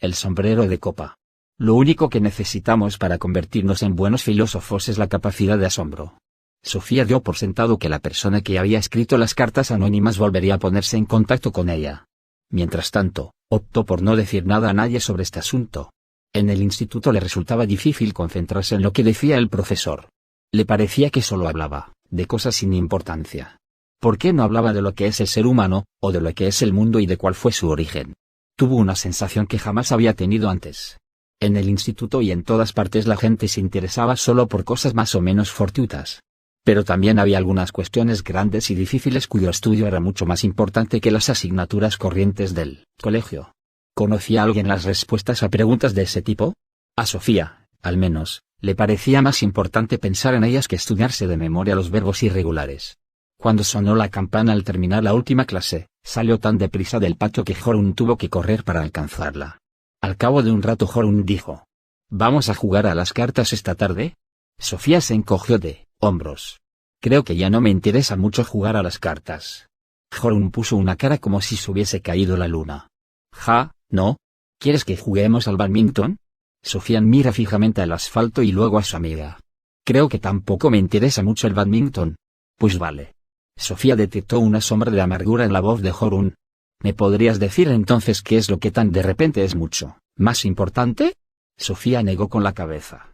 el sombrero de copa. Lo único que necesitamos para convertirnos en buenos filósofos es la capacidad de asombro. Sofía dio por sentado que la persona que había escrito las cartas anónimas volvería a ponerse en contacto con ella. Mientras tanto, optó por no decir nada a nadie sobre este asunto. En el instituto le resultaba difícil concentrarse en lo que decía el profesor. Le parecía que solo hablaba de cosas sin importancia. ¿Por qué no hablaba de lo que es el ser humano, o de lo que es el mundo y de cuál fue su origen? Tuvo una sensación que jamás había tenido antes. En el instituto y en todas partes la gente se interesaba solo por cosas más o menos fortuitas. Pero también había algunas cuestiones grandes y difíciles cuyo estudio era mucho más importante que las asignaturas corrientes del colegio. ¿Conocía alguien las respuestas a preguntas de ese tipo? A Sofía, al menos, le parecía más importante pensar en ellas que estudiarse de memoria los verbos irregulares. Cuando sonó la campana al terminar la última clase, salió tan deprisa del patio que Jorun tuvo que correr para alcanzarla. Al cabo de un rato Jorun dijo: ¿Vamos a jugar a las cartas esta tarde? Sofía se encogió de hombros. Creo que ya no me interesa mucho jugar a las cartas. Jorun puso una cara como si se hubiese caído la luna. Ja, ¿no? ¿Quieres que juguemos al bádminton? Sofía mira fijamente al asfalto y luego a su amiga. Creo que tampoco me interesa mucho el bádminton. Pues vale. Sofía detectó una sombra de amargura en la voz de Jorun. ¿Me podrías decir entonces qué es lo que tan de repente es mucho más importante? Sofía negó con la cabeza.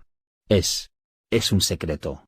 Es un secreto.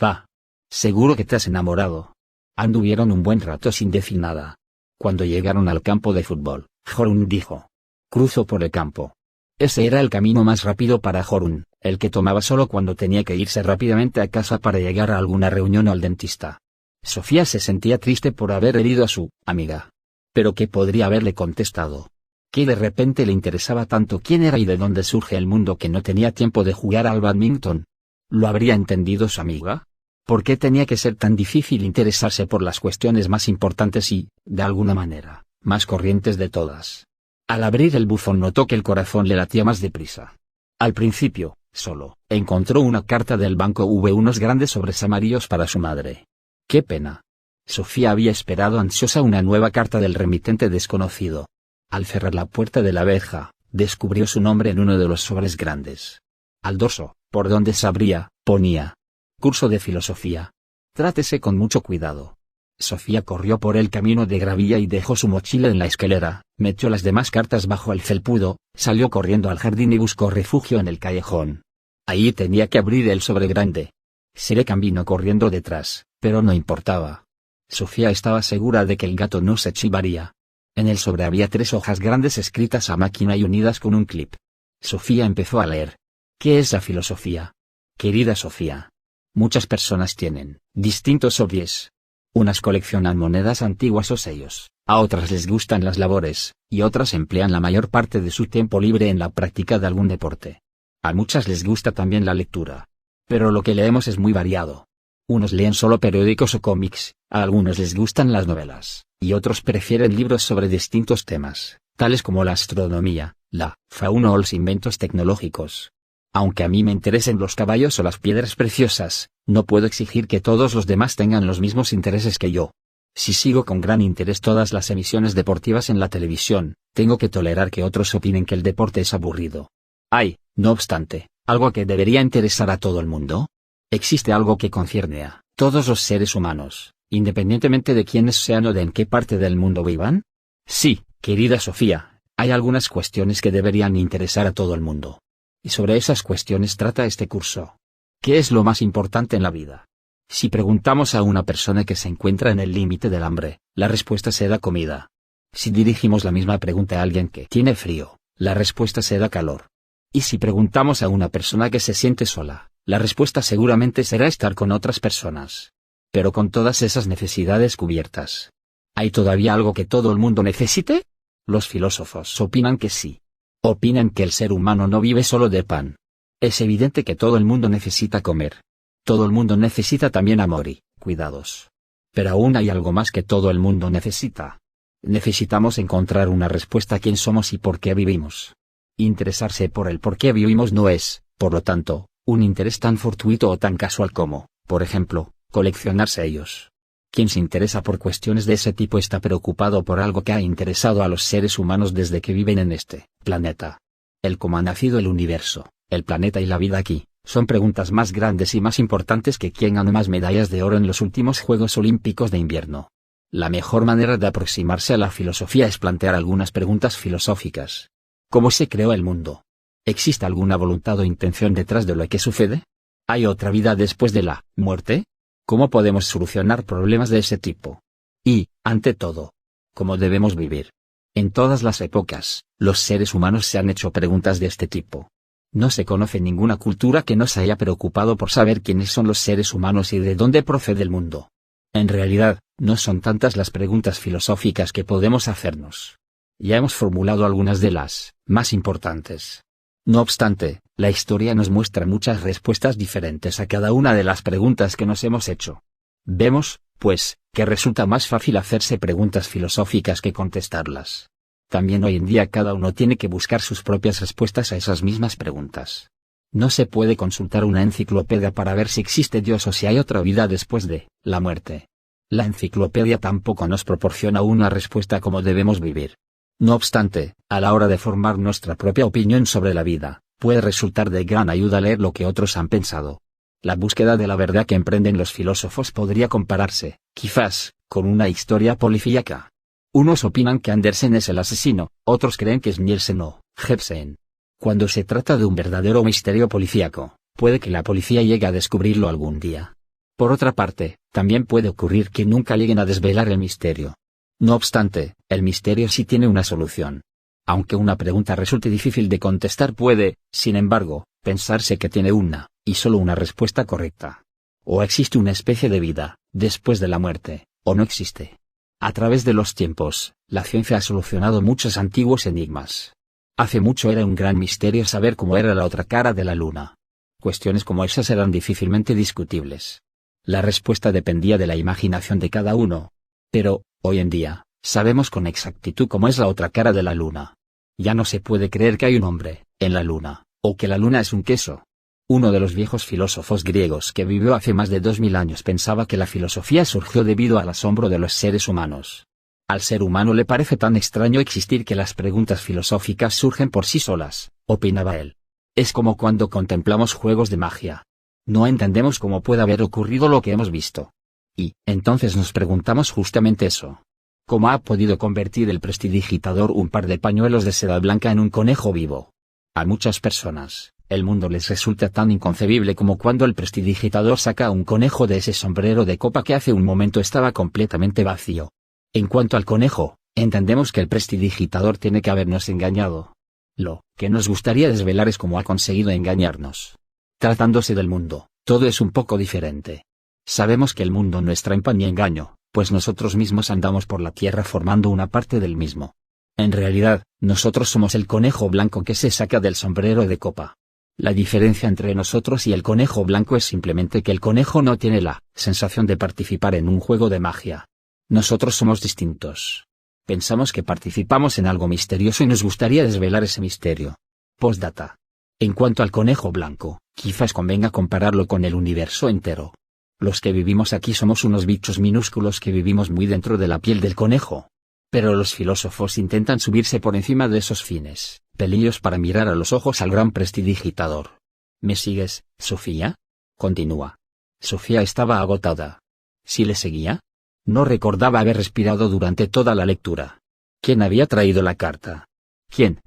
Va. Seguro que te has enamorado. Anduvieron un buen rato sin decir nada. Cuando llegaron al campo de fútbol, Jorun dijo: Cruzo por el campo. Ese era el camino más rápido para Jorun, el que tomaba solo cuando tenía que irse rápidamente a casa para llegar a alguna reunión o al dentista. Sofía se sentía triste por haber herido a su amiga. Pero ¿qué podría haberle contestado? ¿Qué de repente le interesaba tanto quién era y de dónde surge el mundo que no tenía tiempo de jugar al bádminton? ¿Lo habría entendido su amiga? ¿Por qué tenía que ser tan difícil interesarse por las cuestiones más importantes y, de alguna manera, más corrientes de todas? Al abrir el buzón notó que el corazón le latía más deprisa. Al principio, solo encontró una carta del banco V, unos grandes sobres amarillos para su madre. ¡Qué pena! Sofía había esperado ansiosa una nueva carta del remitente desconocido. Al cerrar la puerta de la verja, descubrió su nombre en uno de los sobres grandes. Al dorso, por donde se abría, ponía: Curso de filosofía. Trátese con mucho cuidado. Sofía corrió por el camino de gravilla y dejó su mochila en la escalera, metió las demás cartas bajo el felpudo, salió corriendo al jardín y buscó refugio en el callejón. Ahí tenía que abrir el sobre grande. Shrek vino corriendo detrás, pero no importaba. Sofía estaba segura de que el gato no se chivaría. En el sobre había 3 hojas grandes escritas a máquina y unidas con un clip. Sofía empezó a leer. ¿Qué es la filosofía? Querida Sofía. Muchas personas tienen distintos hobbies. Unas coleccionan monedas antiguas o sellos, a otras les gustan las labores, y otras emplean la mayor parte de su tiempo libre en la práctica de algún deporte. A muchas les gusta también la lectura. Pero lo que leemos es muy variado. Unos leen solo periódicos o cómics, a algunos les gustan las novelas, y otros prefieren libros sobre distintos temas, tales como la astronomía, la fauna o los inventos tecnológicos. Aunque a mí me interesen los caballos o las piedras preciosas, no puedo exigir que todos los demás tengan los mismos intereses que yo. Si sigo con gran interés todas las emisiones deportivas en la televisión, tengo que tolerar que otros opinen que el deporte es aburrido. ¿Hay, no obstante, algo que debería interesar a todo el mundo? ¿Existe algo que concierne a todos los seres humanos, independientemente de quiénes sean o de en qué parte del mundo vivan? Sí, querida Sofía, hay algunas cuestiones que deberían interesar a todo el mundo. Y sobre esas cuestiones trata este curso. ¿Qué es lo más importante en la vida? Si preguntamos a una persona que se encuentra en el límite del hambre, la respuesta será comida. Si dirigimos la misma pregunta a alguien que tiene frío, la respuesta será calor. Y si preguntamos a una persona que se siente sola, la respuesta seguramente será estar con otras personas. Pero con todas esas necesidades cubiertas, ¿hay todavía algo que todo el mundo necesite? Los filósofos opinan que sí. Opinan que el ser humano no vive solo de pan. Es evidente que todo el mundo necesita comer. Todo el mundo necesita también amor y cuidados. Pero aún hay algo más que todo el mundo necesita. Necesitamos encontrar una respuesta a quién somos y por qué vivimos. Interesarse por el por qué vivimos no es, por lo tanto, un interés tan fortuito o tan casual como, por ejemplo, coleccionar sellos. Quien se interesa por cuestiones de ese tipo está preocupado por algo que ha interesado a los seres humanos desde que viven en este planeta. El cómo ha nacido el universo, el planeta y la vida aquí, son preguntas más grandes y más importantes que quién ganó más medallas de oro en los últimos Juegos Olímpicos de Invierno. La mejor manera de aproximarse a la filosofía es plantear algunas preguntas filosóficas. ¿Cómo se creó el mundo? ¿Existe alguna voluntad o intención detrás de lo que sucede? ¿Hay otra vida después de la muerte? ¿Cómo podemos solucionar problemas de ese tipo? Y, ante todo, ¿cómo debemos vivir? En todas las épocas, los seres humanos se han hecho preguntas de este tipo. No se conoce ninguna cultura que no se haya preocupado por saber quiénes son los seres humanos y de dónde procede el mundo. En realidad, no son tantas las preguntas filosóficas que podemos hacernos. Ya hemos formulado algunas de las más importantes. No obstante, la historia nos muestra muchas respuestas diferentes a cada una de las preguntas que nos hemos hecho. Vemos, pues, que resulta más fácil hacerse preguntas filosóficas que contestarlas. También hoy en día cada uno tiene que buscar sus propias respuestas a esas mismas preguntas. No se puede consultar una enciclopedia para ver si existe Dios o si hay otra vida después de la muerte. La enciclopedia tampoco nos proporciona una respuesta a cómo debemos vivir. No obstante, a la hora de formar nuestra propia opinión sobre la vida, puede resultar de gran ayuda leer lo que otros han pensado. La búsqueda de la verdad que emprenden los filósofos podría compararse, quizás, con una historia policíaca. Unos opinan que Andersen es el asesino, otros creen que es Nielsen o Jepsen. Cuando se trata de un verdadero misterio policíaco, puede que la policía llegue a descubrirlo algún día. Por otra parte, también puede ocurrir que nunca lleguen a desvelar el misterio. No obstante, el misterio sí tiene una solución. Aunque una pregunta resulte difícil de contestar puede, sin embargo, pensarse que tiene una, y solo una respuesta correcta. O existe una especie de vida, después de la muerte, o no existe. A través de los tiempos, la ciencia ha solucionado muchos antiguos enigmas. Hace mucho era un gran misterio saber cómo era la otra cara de la luna. Cuestiones como esas eran difícilmente discutibles. La respuesta dependía de la imaginación de cada uno. Pero, hoy en día, sabemos con exactitud cómo es la otra cara de la luna. Ya no se puede creer que hay un hombre en la luna, o que la luna es un queso. Uno de los viejos filósofos griegos que vivió hace más de 2000 años pensaba que la filosofía surgió debido al asombro de los seres humanos. Al ser humano le parece tan extraño existir que las preguntas filosóficas surgen por sí solas, opinaba él. Es como cuando contemplamos juegos de magia. No entendemos cómo puede haber ocurrido lo que hemos visto. Y, entonces nos preguntamos justamente eso. ¿Cómo ha podido convertir el prestidigitador un par de pañuelos de seda blanca en un conejo vivo? A muchas personas, el mundo les resulta tan inconcebible como cuando el prestidigitador saca un conejo de ese sombrero de copa que hace un momento estaba completamente vacío. En cuanto al conejo, entendemos que el prestidigitador tiene que habernos engañado. Lo que nos gustaría desvelar es cómo ha conseguido engañarnos. Tratándose del mundo, todo es un poco diferente. Sabemos que el mundo no es trampa ni engaño, pues nosotros mismos andamos por la tierra formando una parte del mismo. En realidad, nosotros somos el conejo blanco que se saca del sombrero de copa. La diferencia entre nosotros y el conejo blanco es simplemente que el conejo no tiene la sensación de participar en un juego de magia. Nosotros somos distintos. Pensamos que participamos en algo misterioso y nos gustaría desvelar ese misterio. Postdata. En cuanto al conejo blanco, quizás convenga compararlo con el universo entero. Los que vivimos aquí somos unos bichos minúsculos que vivimos muy dentro de la piel del conejo. Pero los filósofos intentan subirse por encima de esos fines, pelillos para mirar a los ojos al gran prestidigitador. ¿Me sigues, Sofía? Continúa. Sofía estaba agotada. ¿Sí le seguía? No recordaba haber respirado durante toda la lectura. ¿Quién había traído la carta? ¿Quién?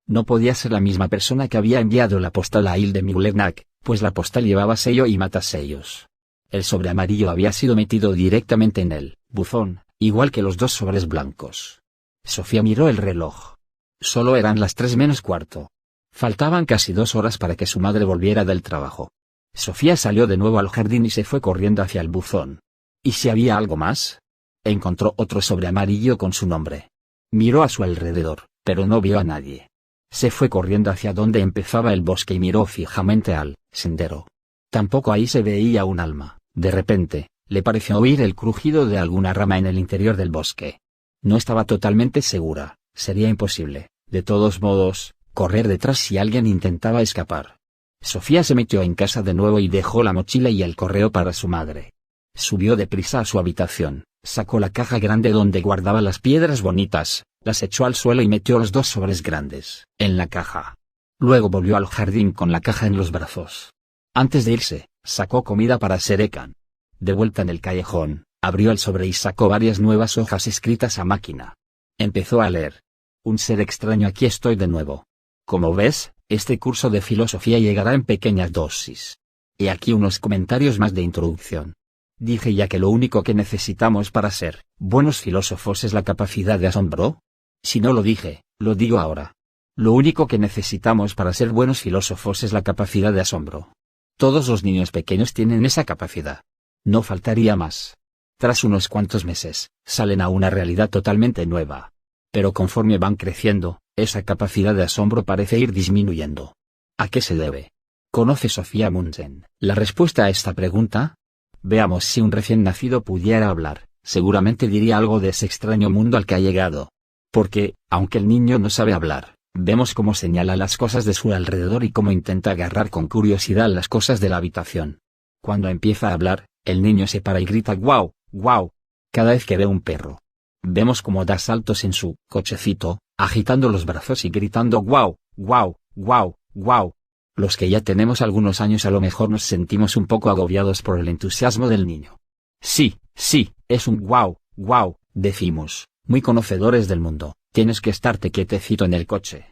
No podía ser la misma persona que había enviado la postal a Hilde Müllernack, pues la postal llevaba sello y matasellos. El sobre amarillo había sido metido directamente en el buzón, igual que los dos sobres blancos. Sofía miró el reloj. Solo eran las 3 menos cuarto. Faltaban casi 2 horas para que su madre volviera del trabajo. Sofía salió de nuevo al jardín y se fue corriendo hacia el buzón. ¿Y si había algo más? Encontró otro sobre amarillo con su nombre. Miró a su alrededor, pero no vio a nadie. Se fue corriendo hacia donde empezaba el bosque y miró fijamente al sendero. Tampoco ahí se veía un alma. De repente, le pareció oír el crujido de alguna rama en el interior del bosque. No estaba totalmente segura, sería imposible, de todos modos, correr detrás si alguien intentaba escapar. Sofía se metió en casa de nuevo y dejó la mochila y el correo para su madre. Subió deprisa a su habitación, sacó la caja grande donde guardaba las piedras bonitas, Las echó al suelo y metió los 2 sobres grandes en la caja. Luego volvió al jardín con la caja en los brazos. Antes de irse, sacó comida para Serekan. De vuelta en el callejón, abrió el sobre y sacó varias nuevas hojas escritas a máquina. Empezó a leer. Un ser extraño, aquí estoy de nuevo. Como ves, este curso de filosofía llegará en pequeñas dosis. Y aquí unos comentarios más de introducción. Dije ya que lo único que necesitamos para ser buenos filósofos es la capacidad de asombro. Si no lo dije, lo digo ahora. Lo único que necesitamos para ser buenos filósofos es la capacidad de asombro. Todos los niños pequeños tienen esa capacidad. No faltaría más. Tras unos cuantos meses, salen a una realidad totalmente nueva. Pero conforme van creciendo, esa capacidad de asombro parece ir disminuyendo. ¿A qué se debe? ¿Conoce Sofía Munsen la respuesta a esta pregunta? Veamos, si un recién nacido pudiera hablar, seguramente diría algo de ese extraño mundo al que ha llegado. Porque, aunque el niño no sabe hablar, vemos cómo señala las cosas de su alrededor y cómo intenta agarrar con curiosidad las cosas de la habitación. Cuando empieza a hablar, el niño se para y grita ¡guau, guau! Cada vez que ve un perro. Vemos cómo da saltos en su cochecito, agitando los brazos y gritando ¡guau, guau, guau, guau! Los que ya tenemos algunos años a lo mejor nos sentimos un poco agobiados por el entusiasmo del niño. Sí, es un guau, guau, decimos, muy conocedores del mundo, tienes que estarte quietecito en el coche.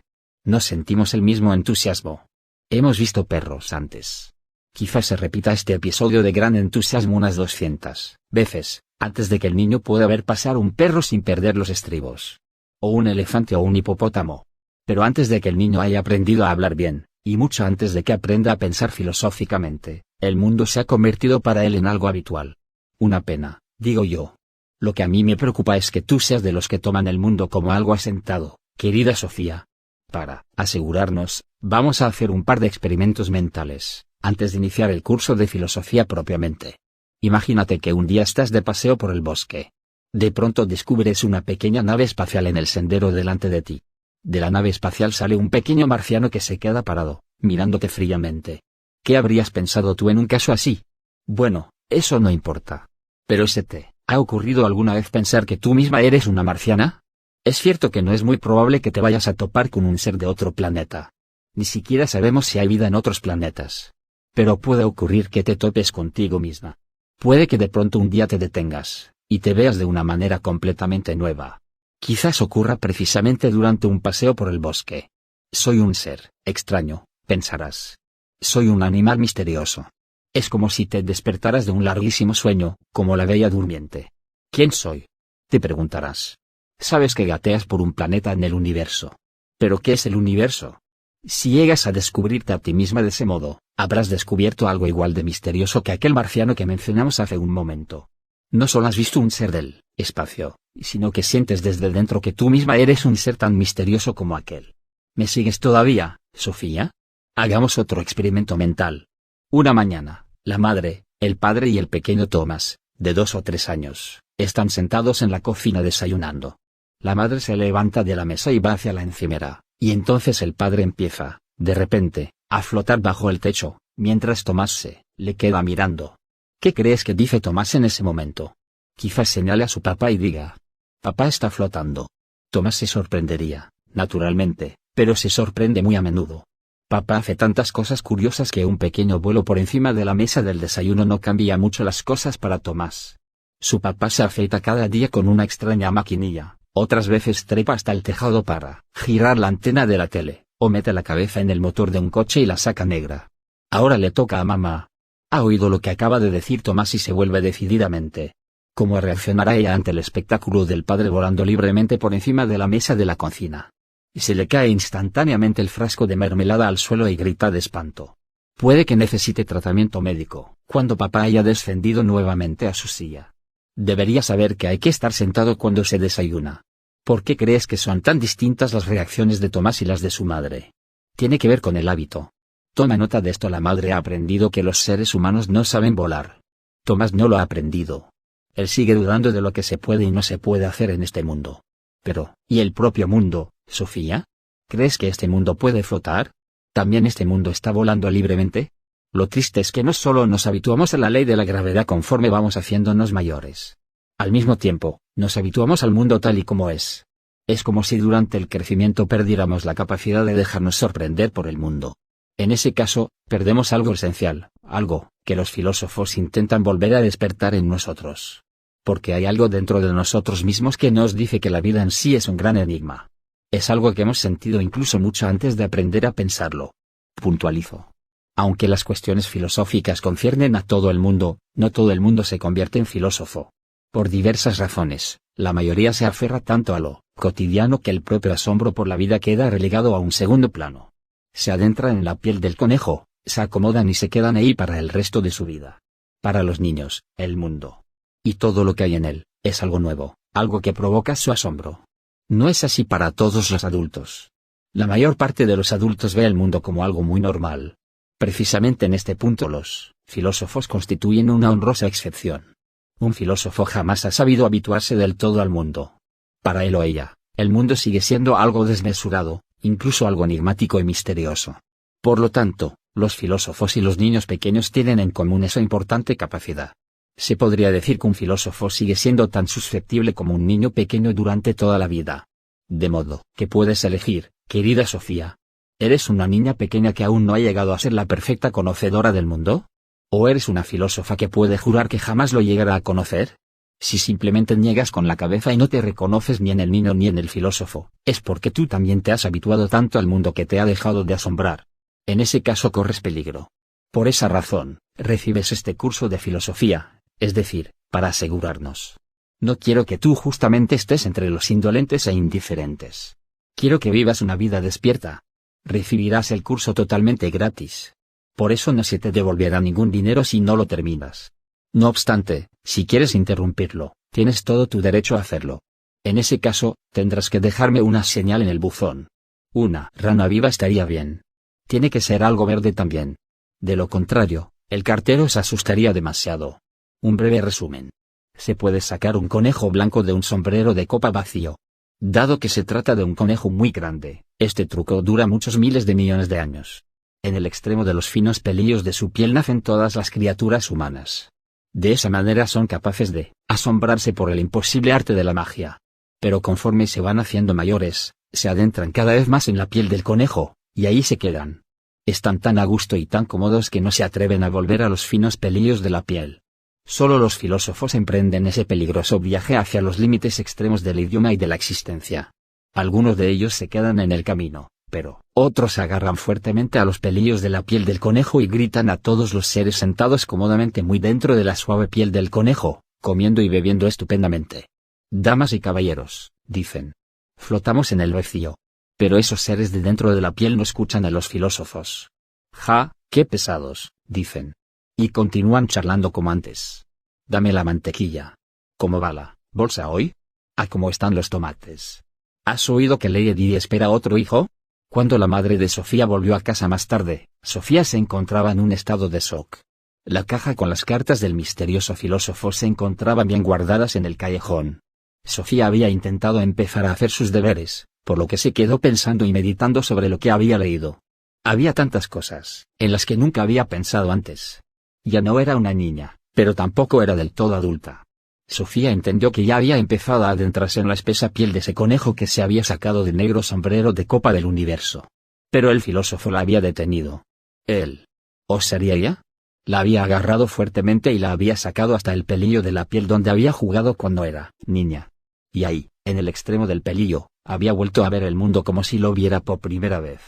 No sentimos el mismo entusiasmo. Hemos visto perros antes. Quizás se repita este episodio de gran entusiasmo unas 200 veces, antes de que el niño pueda ver pasar un perro sin perder los estribos. O un elefante o un hipopótamo. Pero antes de que el niño haya aprendido a hablar bien, y mucho antes de que aprenda a pensar filosóficamente, el mundo se ha convertido para él en algo habitual. Una pena, digo yo. Lo que a mí me preocupa es que tú seas de los que toman el mundo como algo asentado, querida Sofía. Para asegurarnos, vamos a hacer un par de experimentos mentales, antes de iniciar el curso de filosofía propiamente. Imagínate que un día estás de paseo por el bosque. De pronto descubres una pequeña nave espacial en el sendero delante de ti. De la nave espacial sale un pequeño marciano que se queda parado, mirándote fríamente. ¿Qué habrías pensado tú en un caso así? Bueno, eso no importa. Pero ¿se te ha ocurrido alguna vez pensar que tú misma eres una marciana? Es cierto que no es muy probable que te vayas a topar con un ser de otro planeta. Ni siquiera sabemos si hay vida en otros planetas. Pero puede ocurrir que te topes contigo misma. Puede que de pronto un día te detengas, y te veas de una manera completamente nueva. Quizás ocurra precisamente durante un paseo por el bosque. Soy un ser extraño, pensarás. Soy un animal misterioso. Es como si te despertaras de un larguísimo sueño, como la Bella Durmiente. ¿Quién soy? Te preguntarás. Sabes que gateas por un planeta en el universo. ¿Pero qué es el universo? Si llegas a descubrirte a ti misma de ese modo, habrás descubierto algo igual de misterioso que aquel marciano que mencionamos hace un momento. No solo has visto un ser del espacio, sino que sientes desde dentro que tú misma eres un ser tan misterioso como aquel. ¿Me sigues todavía, Sofía? Hagamos otro experimento mental. Una mañana, la madre, el padre y el pequeño Thomas, de 2 o 3 años, están sentados en la cocina desayunando. La madre se levanta de la mesa y va hacia la encimera, y entonces el padre empieza, de repente, a flotar bajo el techo, mientras Tomás se le queda mirando. ¿Qué crees que dice Tomás en ese momento? Quizás señale a su papá y diga: papá está flotando. Tomás se sorprendería, naturalmente, pero se sorprende muy a menudo. Papá hace tantas cosas curiosas que un pequeño vuelo por encima de la mesa del desayuno no cambia mucho las cosas para Tomás. Su papá se afeita cada día con una extraña maquinilla, otras veces trepa hasta el tejado para girar la antena de la tele, o mete la cabeza en el motor de un coche y la saca negra. Ahora le toca a mamá. Ha oído lo que acaba de decir Tomás y se vuelve decididamente. ¿Cómo reaccionará ella ante el espectáculo del padre volando libremente por encima de la mesa de la cocina? Se le cae instantáneamente el frasco de mermelada al suelo y grita de espanto. Puede que necesite tratamiento médico, cuando papá haya descendido nuevamente a su silla. Debería saber que hay que estar sentado cuando se desayuna. ¿Por qué crees que son tan distintas las reacciones de Tomás y las de su madre? Tiene que ver con el hábito. Toma nota de esto: la madre ha aprendido que los seres humanos no saben volar. Tomás no lo ha aprendido. Él sigue dudando de lo que se puede y no se puede hacer en este mundo. Pero, ¿y el propio mundo, Sofía? ¿Crees que este mundo puede flotar? ¿También este mundo está volando libremente? Lo triste es que no solo nos habituamos a la ley de la gravedad conforme vamos haciéndonos mayores. Al mismo tiempo, nos habituamos al mundo tal y como es. Es como si durante el crecimiento perdiéramos la capacidad de dejarnos sorprender por el mundo. En ese caso, perdemos algo esencial, algo que los filósofos intentan volver a despertar en nosotros. Porque hay algo dentro de nosotros mismos que nos dice que la vida en sí es un gran enigma. Es algo que hemos sentido incluso mucho antes de aprender a pensarlo. Puntualizo. Aunque las cuestiones filosóficas conciernen a todo el mundo, no todo el mundo se convierte en filósofo. Por diversas razones, la mayoría se aferra tanto a lo cotidiano que el propio asombro por la vida queda relegado a un segundo plano. Se adentran en la piel del conejo, se acomodan y se quedan ahí para el resto de su vida. Para los niños, el mundo y todo lo que hay en él es algo nuevo, algo que provoca su asombro. No es así para todos los adultos. La mayor parte de los adultos ve el mundo como algo muy normal. Precisamente en este punto los filósofos constituyen una honrosa excepción. Un filósofo jamás ha sabido habituarse del todo al mundo. Para él o ella, el mundo sigue siendo algo desmesurado, incluso algo enigmático y misterioso. Por lo tanto, los filósofos y los niños pequeños tienen en común esa importante capacidad. Se podría decir que un filósofo sigue siendo tan susceptible como un niño pequeño durante toda la vida. De modo que puedes elegir, querida Sofía. ¿Eres una niña pequeña que aún no ha llegado a ser la perfecta conocedora del mundo? ¿O eres una filósofa que puede jurar que jamás lo llegará a conocer? Si simplemente niegas con la cabeza y no te reconoces ni en el niño ni en el filósofo, es porque tú también te has habituado tanto al mundo que te ha dejado de asombrar. En ese caso corres peligro. Por esa razón, recibes este curso de filosofía, es decir, para asegurarnos. No quiero que tú justamente estés entre los indolentes e indiferentes. Quiero que vivas una vida despierta. Recibirás el curso totalmente gratis. Por eso no se te devolverá ningún dinero si no lo terminas. No obstante, si quieres interrumpirlo, tienes todo tu derecho a hacerlo. En ese caso, tendrás que dejarme una señal en el buzón. Una rana viva estaría bien. Tiene que ser algo verde también. De lo contrario, el cartero se asustaría demasiado. Un breve resumen. Se puede sacar un conejo blanco de un sombrero de copa vacío. Dado que se trata de un conejo muy grande, este truco dura muchos miles de millones de años. En el extremo de los finos pelillos de su piel nacen todas las criaturas humanas. De esa manera son capaces de asombrarse por el imposible arte de la magia. Pero conforme se van haciendo mayores, se adentran cada vez más en la piel del conejo, y ahí se quedan. Están tan a gusto y tan cómodos que no se atreven a volver a los finos pelillos de la piel. Solo los filósofos emprenden ese peligroso viaje hacia los límites extremos del idioma y de la existencia. Algunos de ellos se quedan en el camino, pero otros agarran fuertemente a los pelillos de la piel del conejo y gritan a todos los seres sentados cómodamente muy dentro de la suave piel del conejo, comiendo y bebiendo estupendamente. Damas y caballeros, dicen. Flotamos en el vacío. Pero esos seres de dentro de la piel no escuchan a los filósofos. Ja, qué pesados, dicen. Y continúan charlando como antes. Dame la mantequilla. ¿Cómo va la bolsa hoy? ¿A cómo están los tomates? ¿Has oído que Lady espera otro hijo? Cuando la madre de Sofía volvió a casa más tarde, Sofía se encontraba en un estado de shock. La caja con las cartas del misterioso filósofo se encontraban bien guardadas en el callejón. Sofía había intentado empezar a hacer sus deberes, por lo que se quedó pensando y meditando sobre lo que había leído. Había tantas cosas en las que nunca había pensado antes. Ya no era una niña, pero tampoco era del todo adulta. Sofía entendió que ya había empezado a adentrarse en la espesa piel de ese conejo que se había sacado del negro sombrero de copa del universo. Pero el filósofo la había detenido. Él. ¿O sería ella? La había agarrado fuertemente y la había sacado hasta el pelillo de la piel donde había jugado cuando era niña. Y ahí, en el extremo del pelillo, había vuelto a ver el mundo como si lo viera por primera vez.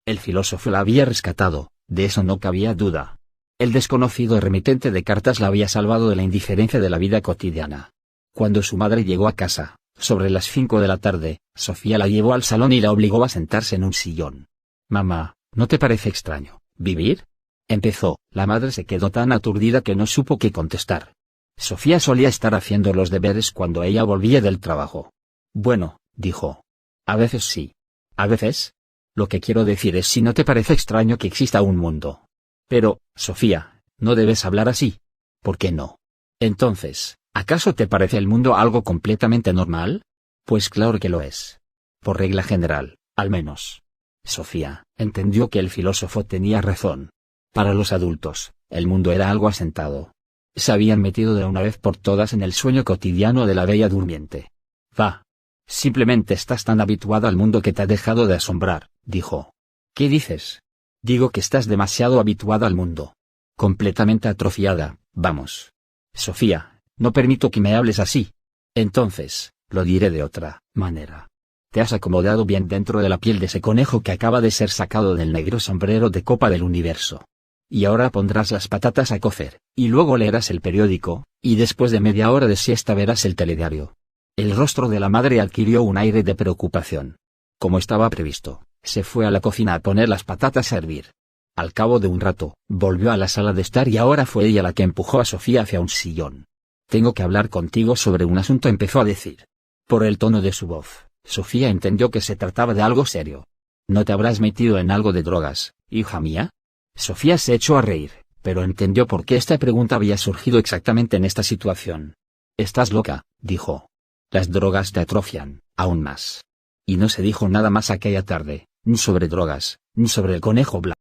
El filósofo la había rescatado, de eso no cabía duda. El desconocido remitente de cartas la había salvado de la indiferencia de la vida cotidiana. Cuando su madre llegó a casa, sobre las 5 de la tarde, Sofía la llevó al salón y la obligó a sentarse en un sillón. «Mamá, ¿no te parece extraño vivir?», empezó. La madre se quedó tan aturdida que no supo qué contestar. Sofía solía estar haciendo los deberes cuando ella volvía del trabajo. «Bueno», dijo. «A veces sí. ¿A veces? Lo que quiero decir es si no te parece extraño que exista un mundo». «Pero, Sofía, no debes hablar así». «¿Por qué no? Entonces, ¿acaso te parece el mundo algo completamente normal?». «Pues claro que lo es. Por regla general, al menos». Sofía entendió que el filósofo tenía razón. Para los adultos, el mundo era algo asentado. Se habían metido de una vez por todas en el sueño cotidiano de la bella durmiente. «Va. Simplemente estás tan habituada al mundo que te ha dejado de asombrar, dijo. ¿Qué dices? Digo que estás demasiado habituada al mundo. Completamente atrofiada, vamos. Sofía, no permito que me hables así. Entonces, lo diré de otra manera. Te has acomodado bien dentro de la piel de ese conejo que acaba de ser sacado del negro sombrero de copa del universo. Y ahora pondrás las patatas a cocer, y luego leerás el periódico, y después de media hora de siesta verás el telediario. El rostro de la madre adquirió un aire de preocupación. Como estaba previsto, se fue a la cocina a poner las patatas a hervir. Al cabo de un rato, volvió a la sala de estar y ahora fue ella la que empujó a Sofía hacia un sillón. Tengo que hablar contigo sobre un asunto, empezó a decir. Por el tono de su voz, Sofía entendió que se trataba de algo serio. ¿No te habrás metido en algo de drogas, hija mía? Sofía se echó a reír, pero entendió por qué esta pregunta había surgido exactamente en esta situación. Estás loca, dijo. Las drogas te atrofian, aún más. Y no se dijo nada más aquella tarde, ni sobre drogas, ni sobre el conejo blanco.